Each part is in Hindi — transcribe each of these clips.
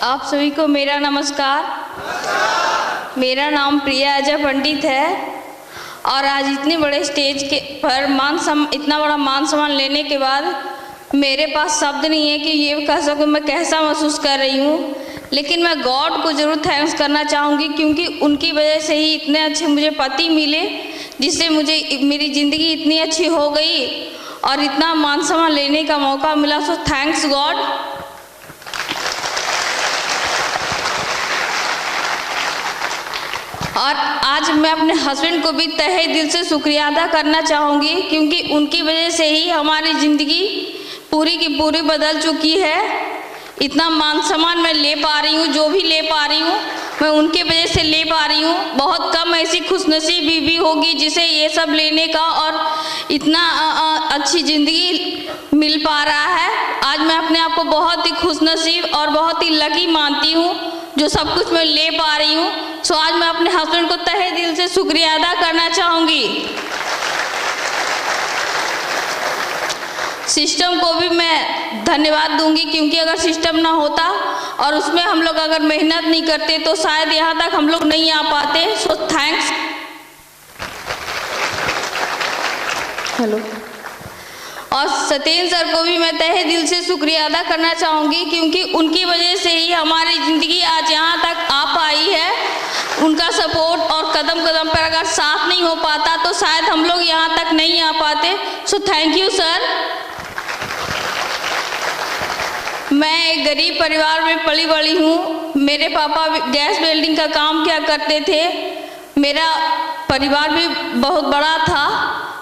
आप सभी को मेरा नमस्कार। मेरा नाम प्रिया अजय पंडित है और आज इतने बड़े स्टेज के पर इतना बड़ा मान सम्मान लेने के बाद मेरे पास शब्द नहीं है कि ये कह सकूँ मैं कैसा महसूस कर रही हूँ। लेकिन मैं गॉड को ज़रूर थैंक्स करना चाहूँगी क्योंकि उनकी वजह से ही इतने अच्छे मुझे पति मिले, जिससे मुझे मेरी ज़िंदगी इतनी अच्छी हो गई और इतना मान सम्मान लेने का मौका मिला। So thanks God. और आज मैं अपने हस्बैंड को भी तहे दिल से शुक्रिया अदा करना चाहूँगी क्योंकि उनकी वजह से ही हमारी ज़िंदगी पूरी की पूरी बदल चुकी है। इतना मान सम्मान मैं ले पा रही हूँ, जो भी ले पा रही हूँ मैं उनकी वजह से ले पा रही हूँ। बहुत कम ऐसी खुशनसीब भी होगी जिसे ये सब लेने का और इतना अच्छी ज़िंदगी मिल पा रहा है। आज मैं अपने आप को बहुत ही खुशनसीब और बहुत ही लकी मानती हूँ जो सब कुछ मैं ले पा रही हूँ। सो आज मैं अपने हस्बैंड को तहे दिल से शुक्रिया अदा करना चाहूँगी। सिस्टम को भी मैं धन्यवाद दूंगी क्योंकि अगर सिस्टम ना होता और उसमें हम लोग अगर मेहनत नहीं करते तो शायद यहाँ तक हम लोग नहीं आ पाते। So thanks. हेलो। और सत्येंद्र सर को भी मैं तहे दिल से शुक्रिया अदा करना चाहूँगी क्योंकि उनकी वजह से ही हमारी ज़िंदगी आज यहाँ तक आ पाई है। उनका सपोर्ट और कदम कदम पर अगर साथ नहीं हो पाता तो शायद हम लोग यहाँ तक नहीं आ पाते। So thank you sir. मैं एक गरीब परिवार में पली बड़ी हूँ। मेरे पापा गैस वेल्डिंग का काम किया करते थे। मेरा परिवार भी बहुत बड़ा था।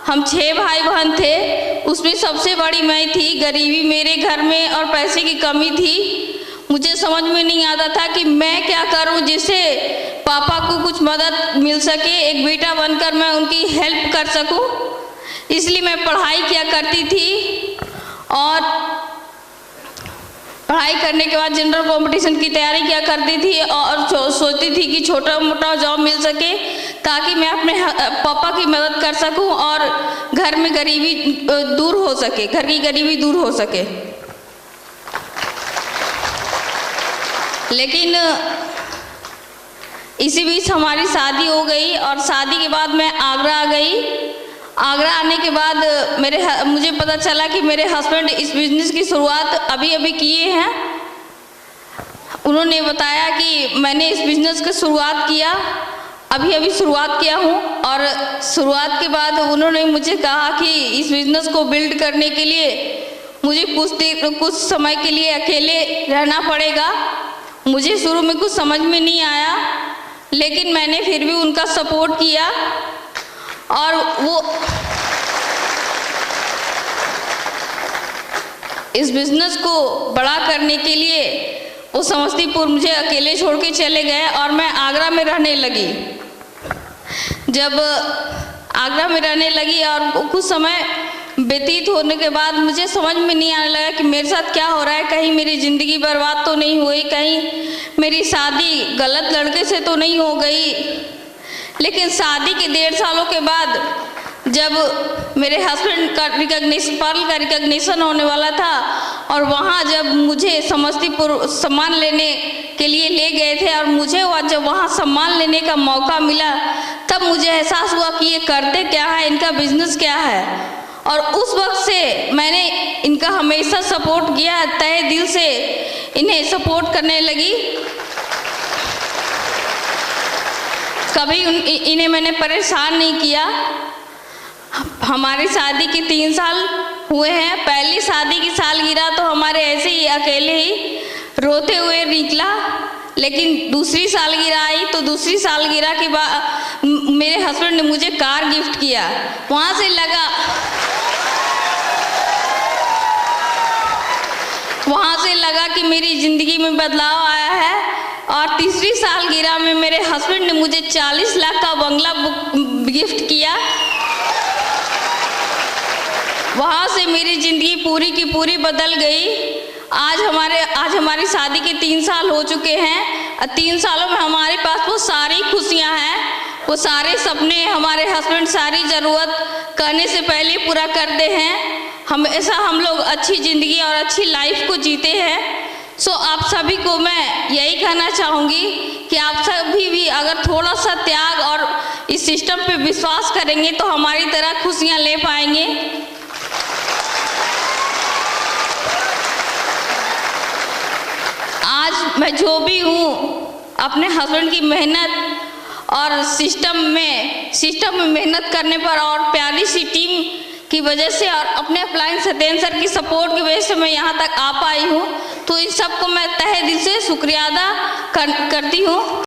हम 6 भाई बहन थे, उसमें सबसे बड़ी मैं थी। गरीबी मेरे घर में और पैसे की कमी थी। मुझे समझ में नहीं आता था कि मैं क्या करूं जिससे पापा को कुछ मदद मिल सके, एक बेटा बनकर मैं उनकी हेल्प कर सकूं। इसलिए मैं पढ़ाई किया करती थी और पढ़ाई करने के बाद जनरल कंपटीशन की तैयारी किया करती थी और सोचती थी कि छोटा मोटा जॉब मिल सके ताकि मैं अपने पापा की मदद कर सकूं और घर में गरीबी दूर हो सके, घर की गरीबी दूर हो सके। लेकिन इसी बीच हमारी शादी हो गई और शादी के बाद मैं आगरा आ गई। आगरा आने के बाद मुझे पता चला कि मेरे हस्बैंड इस बिज़नेस की शुरुआत अभी अभी किए हैं। उन्होंने बताया कि मैंने इस बिज़नेस की शुरुआत किया, अभी अभी शुरुआत किया हूँ। और शुरुआत के बाद उन्होंने मुझे कहा कि इस बिज़नेस को बिल्ड करने के लिए मुझे कुछ समय के लिए अकेले रहना पड़ेगा। मुझे शुरू में कुछ समझ में नहीं आया लेकिन मैंने फिर भी उनका सपोर्ट किया और वो इस बिज़नेस को बड़ा करने के लिए वो समस्तीपुर मुझे अकेले छोड़ के चले गए और मैं आगरा में रहने लगी। जब आगरा में रहने लगी और कुछ समय व्यतीत होने के बाद मुझे समझ में नहीं आने लगा कि मेरे साथ क्या हो रहा है। कहीं मेरी ज़िंदगी बर्बाद तो नहीं हुई, कहीं मेरी शादी गलत लड़के से तो नहीं हो गई। लेकिन शादी के 1.5 सालों के बाद जब मेरे हस्बैंड का पर्ल का रिकग्निशन होने वाला था और वहाँ जब मुझे समस्तीपुर सम्मान लेने के लिए ले गए थे और मुझे जब वहाँ सम्मान लेने का मौका मिला तब मुझे एहसास हुआ कि ये करते क्या है, इनका बिजनेस क्या है। और उस वक्त से मैंने इनका हमेशा सपोर्ट किया, तहे दिल से इन्हें सपोर्ट करने लगी। कभी इन्हें मैंने परेशान नहीं किया। हमारी शादी के 3 साल हुए हैं। पहली शादी की सालगिरह तो हमारे ऐसे ही अकेले ही रोते हुए निकला, लेकिन दूसरी सालगिरह आई तो दूसरी सालगिरह के बाद मेरे हस्बैंड ने मुझे कार गिफ्ट किया। वहाँ से लगा कि मेरी ज़िंदगी में बदलाव आया है। और तीसरी सालगिरह में मेरे हस्बैंड ने मुझे 40 लाख का बंगला गिफ्ट किया। वहाँ से मेरी ज़िंदगी पूरी की पूरी बदल गई। आज हमारी शादी के 3 साल हो चुके हैं। 3 सालों में हमारे पास वो सारी खुशियाँ हैं, वो सारे सपने हमारे हस्बैंड सारी ज़रूरत करने से पहले पूरा करते हैं। हमेशा हम लोग अच्छी ज़िंदगी और अच्छी लाइफ को जीते हैं। सो आप सभी को मैं यही कहना चाहूँगी कि आप सभी भी अगर थोड़ा सा त्याग और इस सिस्टम पे विश्वास करेंगे तो हमारी तरह खुशियाँ ले पाएंगे। आज मैं जो भी हूँ अपने हस्बैंड की मेहनत और सिस्टम में मेहनत करने पर और प्यारी सी टीम की वजह से और अपने अप्लायंस सत्येंद्र सर की सपोर्ट की वजह से मैं यहाँ तक आ पाई हूँ। तो इन सबको मैं तहे दिल से शुक्रिया अदा करती हूँ।